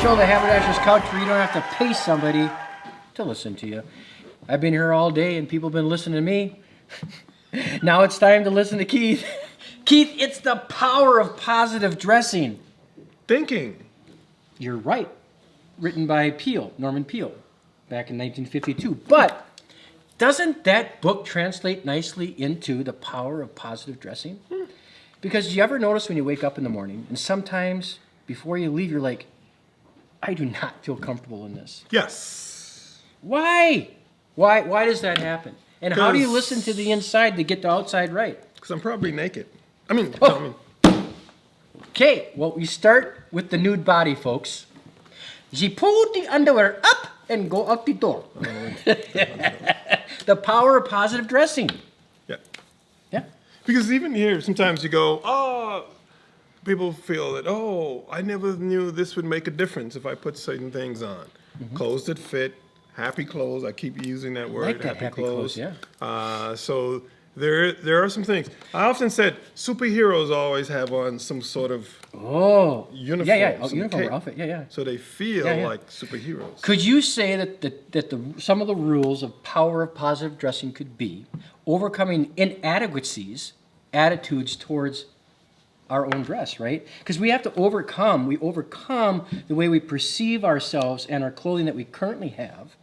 show, the Haberdasher's Couch, where you don't have to pay somebody to listen to you. I've been here all day and people have been listening to me. Now it's time to listen to Keith. Keith, it's the power of positive dressing. Thinking. You're right. Written by Norman Peale, back in 1952. But doesn't that book translate nicely into the power of positive dressing? Because do you ever notice when you wake up in the morning, and sometimes before you leave, you're like, I do not feel comfortable in this. Yes. Why? Why does that happen? And how do you listen to the inside to get the outside right? Because I'm probably naked. Okay, well, we start with the nude body, folks. You put the underwear up and go out the door. The power of positive dressing. Yeah. Yeah. Because even here, sometimes you go, people feel that, I never knew this would make a difference if I put certain things on. Mm-hmm. Clothes that fit, happy clothes. I keep using that word, like that, happy clothes. Yeah. So there are some things. I often said superheroes always have on some sort of uniform. Uniform outfit. Yeah. So they feel like superheroes. Could you say that some of the rules of power of positive dressing could be overcoming inadequacies, attitudes towards our own dress, right? Because we have to overcome the way we perceive ourselves and our clothing that we currently have.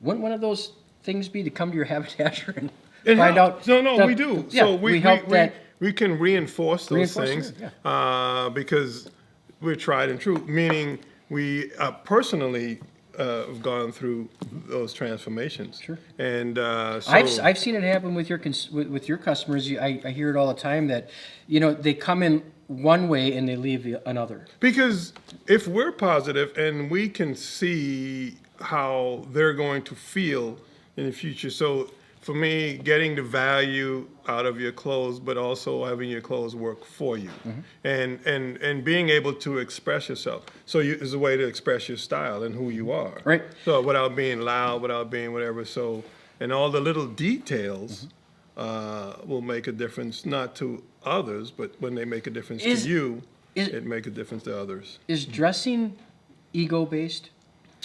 Wouldn't one of those things be to come to your haberdasher and find out? No, we do. Yeah, so we can reinforce those things because we're tried and true, meaning we personally have gone through those transformations. Sure. And I've seen it happen with your customers. I hear it all the time that they come in one way and they leave another. Because if we're positive and we can see how they're going to feel in the future, so for me, getting the value out of your clothes, but also having your clothes work for you, and being able to express yourself. So is a way to express your style and who you are. Right. So without being loud, without being whatever. So, and all the little details will make a difference, not to others, but when they make a difference to you, it make a difference to others. Is dressing ego-based?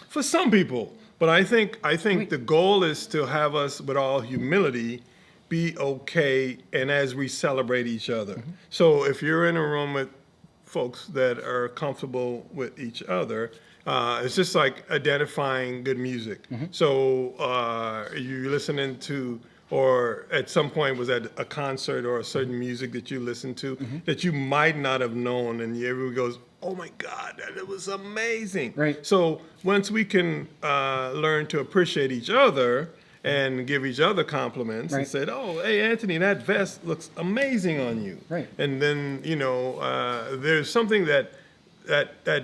For some people. But I think the goal is to have us, with all humility, be okay, and as we celebrate each other. Mm-hmm. So if you're in a room with folks that are comfortable with each other, it's just like identifying good music. Mm-hmm. So you're listening to, or at some point was at a concert or a certain music that you listened to that you might not have known, and everyone goes, oh my God, that was amazing. Right. So once we can learn to appreciate each other and give each other compliments and say, oh, hey, Anthony, that vest looks amazing on you. Right. And then, there's something that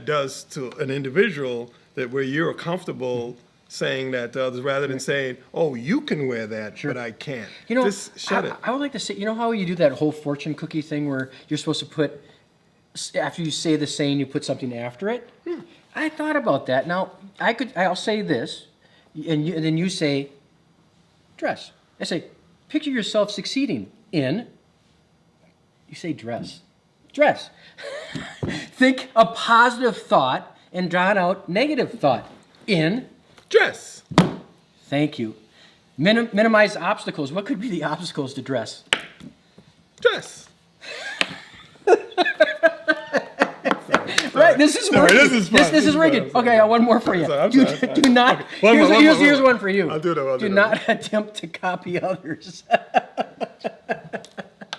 does to an individual that where you're comfortable saying that to others rather than saying, oh, you can wear that, but I can't. Just shut it. I would like to say, how you do that whole fortune cookie thing where you're supposed to put, after you say the saying, you put something after it? I thought about that. Now, I'll say this, and then you say, dress. I say, picture yourself succeeding in, you say dress. Dress. Think a positive thought and drown out negative thought in dress. Thank you. Minimize obstacles. What could be the obstacles to dress? Dress. Right, this is working. This is working. Okay, I got one more for you. Do not. Here's one for you. I'll do that. Do not attempt to copy others.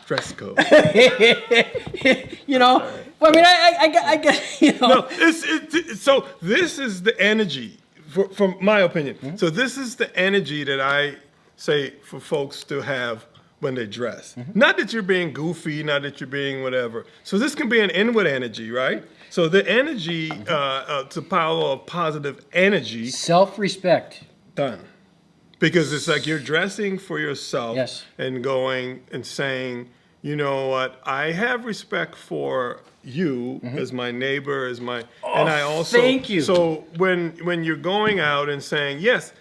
Dress code. I get. No, so this is the energy, from my opinion. Mm-hmm. So this is the energy that I say for folks to have when they dress. Mm-hmm. Not that you're being goofy, not that you're being whatever. So this can be an inward energy, right? So the energy, to power of positive energy. Self-respect. Done. Because it's like you're dressing for yourself and going and saying, you know what, I have respect for you as my neighbor, as my, and I also. Thank you. So when you're going out and saying, yes,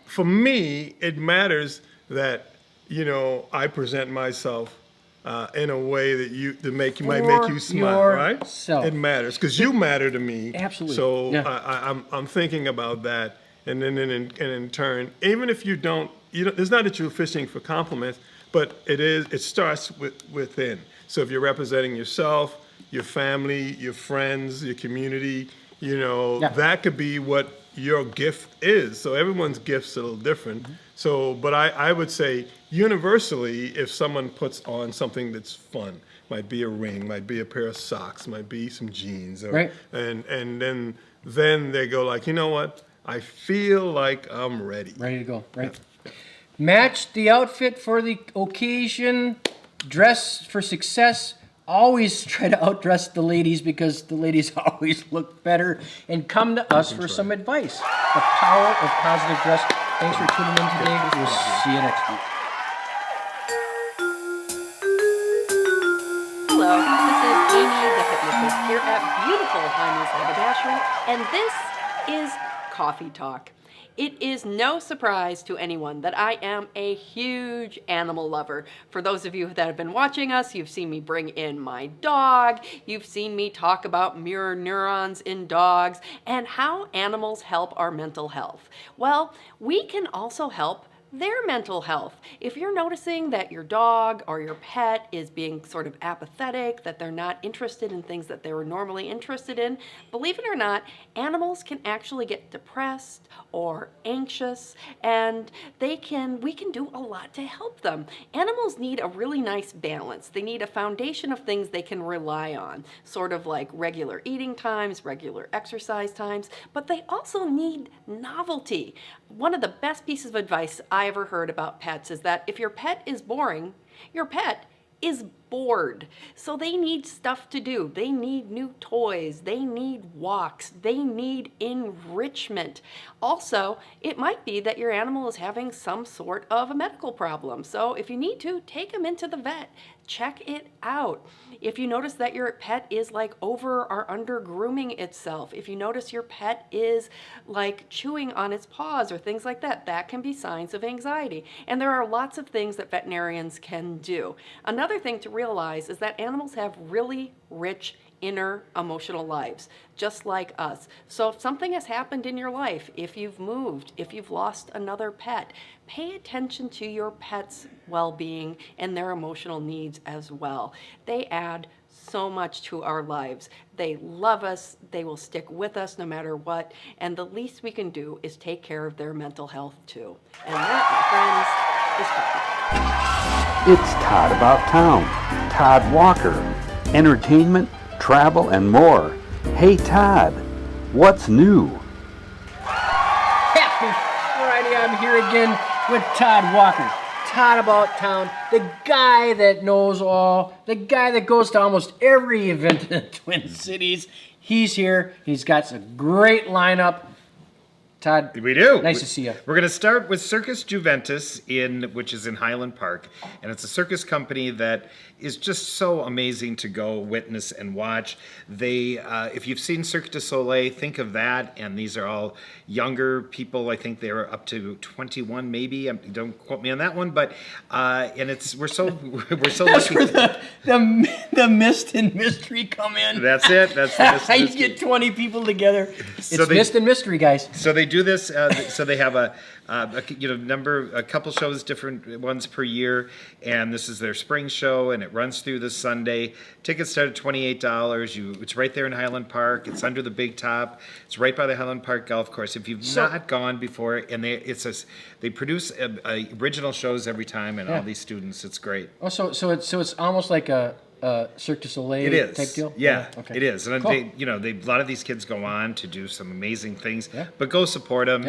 for me, it matters that, I present myself in a way that might make you smile, right? yourself. It matters because you matter to me. Absolutely. So Yeah. I'm thinking about that, and then in turn, even if you don't, it's not that you're fishing for compliments, but it starts within. So if you're representing yourself, your family, your friends, your community, that could be what your gift is. So everyone's gift's a little different. Mm-hmm. So, but I would say universally, if someone puts on something that's fun, might be a ring, might be a pair of socks, might be some jeans, Right. and then they go like, you know what? I feel like I'm ready. Ready to go, right? Match the outfit for the occasion, dress for success. Always try to outdress the ladies because the ladies always look better. And come to us for some advice. The power of positive dress. Thanks for tuning in today. We'll see you next week. Hello, this is Amye, the hypnotist here at beautiful Heimie's Haberdasher, and this is Coffee Talk. It is no surprise to anyone that I am a huge animal lover. For those of you that have been watching us, you've seen me bring in my dog, you've seen me talk about mirror neurons in dogs, and how animals help our mental health. Well, we can also help their mental health. If you're noticing that your dog or your pet is being sort of apathetic, that they're not interested in things that they were normally interested in, believe it or not, animals can actually get depressed or anxious, and we can do a lot to help them. Animals need a really nice balance. They need a foundation of things they can rely on, sort of like regular eating times, regular exercise times, but they also need novelty. One of the best pieces of advice I ever heard about pets is that if your pet is boring, your pet is bored. So they need stuff to do. They need new toys. They need walks. They need enrichment. Also, it might be that your animal is having some sort of a medical problem. So if you need to, take them into the vet. Check it out. If you notice that your pet is like over or under grooming itself, if you notice your pet is like chewing on its paws or things like that, that can be signs of anxiety. And there are lots of things that veterinarians can do. Another thing to realize is that animals have really rich inner emotional lives, just like us. So if something has happened in your life, if you've moved, if you've lost another pet, pay attention to your pet's well-being and their emotional needs as well. They add so much to our lives. They love us, they will stick with us no matter what, and the least we can do is take care of their mental health too. And that, my friends, is Coffee Talk. It's Todd About Town, Todd Walker, entertainment, travel, and more. Hey Todd, what's new? Happy Friday, I'm here again with Todd Walker. Todd About Town, the guy that knows all, the guy that goes to almost every event in the Twin Cities. He's here. He's got a great lineup. Todd, we do. Nice to see you. We're going to start with Circus Juventus, which is in Highland Park, and it's a circus company that is just so amazing to go witness and watch. They, if you've seen Cirque du Soleil, think of that, and these are all younger people. I think they're up to 21, maybe. Don't quote me on that one, but and we're so That's lucky. where the mist and mystery come in. That's it. That's the mist and You mystery. get 20 people together. It's So mist and mystery, guys. So they do this. So they have a couple shows, different ones per year, and this is their spring show, and it runs through this Sunday. Tickets start at $28. It's right there in Highland Park. It's under the big top. It's right by the Highland Park Golf Course. If you've not gone before, and they produce original shows every time, and all these students, it's great. Oh, so it's almost like a Cirque du Soleil It is. type deal? Yeah, okay. it is. And Cool. a lot of these kids go on to do some amazing things. Yeah. But go support them.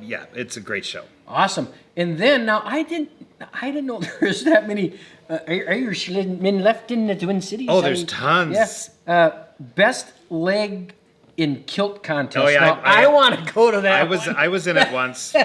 Yeah. It's a great show. Awesome. And then now I didn't know there's that many Irishman left in the Twin Cities. Oh, there's tons. Yeah. Best leg in kilt contest. Oh, yeah, Now, I want to go to that. I was in it once.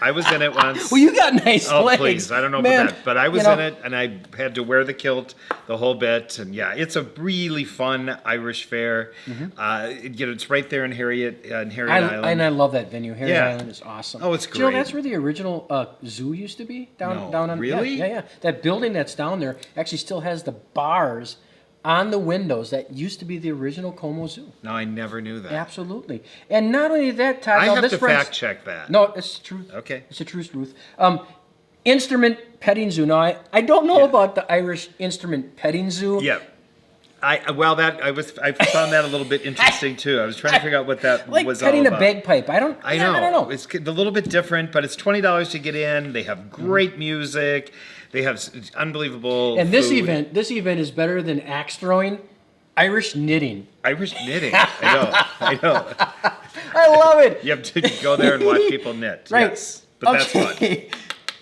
I was in it once. Well, you got nice Oh, legs. please. I don't know Man, about that. But I was you know, in it, and I had to wear the kilt the whole bit. And yeah, it's a really fun Irish fair. It's right there in Harriet Island. And I love that venue. Harriet Yeah. Island is awesome. Oh, it's Do you know great. that's where the original zoo used to be? No, Down on really? Yeah. That building that's down there actually still has the bars on the windows that used to be the original Como Zoo. No, I never knew that. Absolutely. And not only that, Todd. I now have this to runs- fact check that. No, it's the truth. Okay. It's the truth. Instrument petting zoo. Now, I don't know about the Irish instrument petting zoo. Yeah. I found that a little bit interesting too. I was trying to figure out what that Like was petting all a about. bagpipe. I don't know. It's a little bit different, but it's $20 to get in. They have great music. They have unbelievable And this food. event is better than axe throwing. Irish knitting. Irish knitting. I know. I love it. You have to go there and watch people knit. Right. Yes. But that's fun.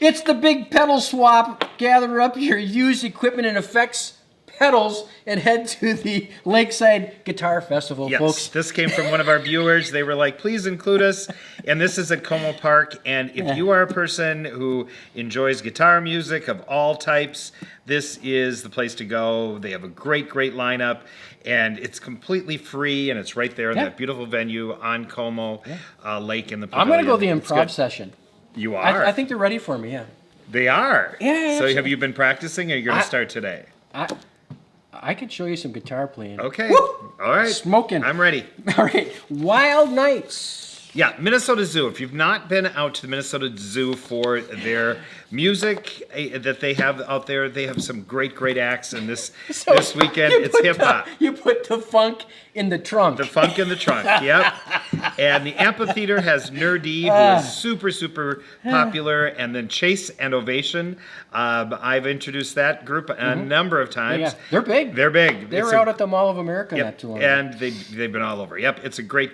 It's the big pedal swap. Gather up your used equipment and effects pedals and head to the Lakeside Guitar Festival, Yes, folks. this came from one of our viewers. They were like, please include us. And this is at Como Park. And if you are a person who enjoys guitar music of all types, this is the place to go. They have a great lineup. And it's completely free. And it's right there in Yeah. that beautiful venue on Como Lake in the I'm going to go the pavilion. It's improv good. session. You are? I think they're ready for me, yeah. They are? Yeah, So absolutely. have you been practicing or are you going to start today? I could show you some guitar playing. Okay. Woo! All right. Smoking. I'm ready. All right. Wild Nights. Yeah, Minnesota Zoo. If you've not been out to the Minnesota Zoo for their music that they have out there, they have some great acts. And this weekend, you it's put hip hop. You put the funk in the trunk. The funk in the trunk. Yep. And the amphitheater has Nerdy, who is super popular, and then Chase and Ovation. I've introduced that group a number of times. Yeah, they're big. They're big. They were out at the Mall of America not too long ago. And they've been all over. Yep, it's a great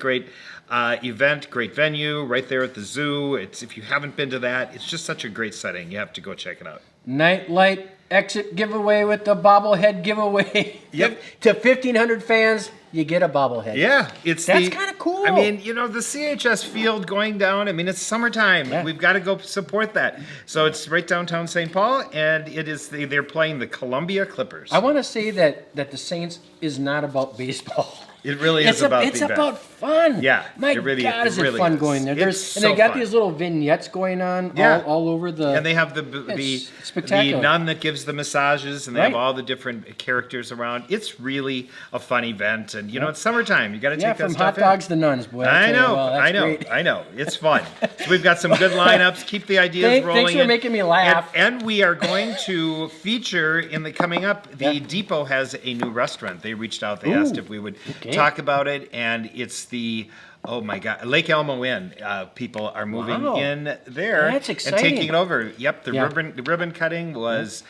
event, great venue, right there at the zoo. If you haven't been to that, it's just such a great setting. You have to go check it out. Nightlight exit giveaway with the bobblehead giveaway. Yep. To 1,500 fans, you get a bobblehead. Yeah, That's kinda cool. I mean, the CHS field going down. I mean, it's summertime. Yeah. We've got to go support that. So it's right downtown St. Paul, and they're playing the Columbia Clippers. I want to say that the Saints is not about baseball. It really is about the It's event. about fun. Yeah, My it really- God, it is really it fun is. going there? It's And they so got fun. these little vignettes going on Yeah. all over the. And they have the It's spectacular. nun that gives the massages, and they have Right. all the different characters around. It's really a fun event, and it's summertime. You got to yeah, take that from stuff hot dogs to nuns, boy. I tell you, know, well, that's great. I know. It's fun. So we've got some good lineups. Keep the ideas rolling. Thanks for in. making me laugh. And we are going to feature in the coming up. The Yeah. Depot has a new restaurant. They reached out. They asked if we would okay. talk about it, and it's the. Oh my God, Lake Elmo Inn. People are moving Wow. in there That's and exciting. taking it over. Yep, the Yeah. ribbon cutting was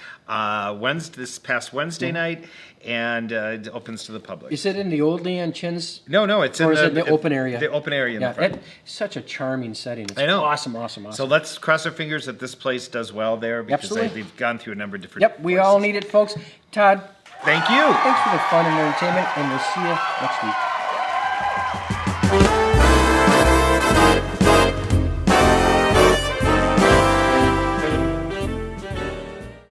this past Wednesday night, and it opens to the public. Is it in the old Leon Chin's? No, it's Or in is it the open area? The open area in Yeah, the front. that's such a charming setting. It's I know. Awesome. So let's cross our fingers that this place does well there because Absolutely. they've gone through a number of different. Yep, we all places. need it, folks. Todd, Thank you. thanks for the fun and entertainment, and we'll see you next week.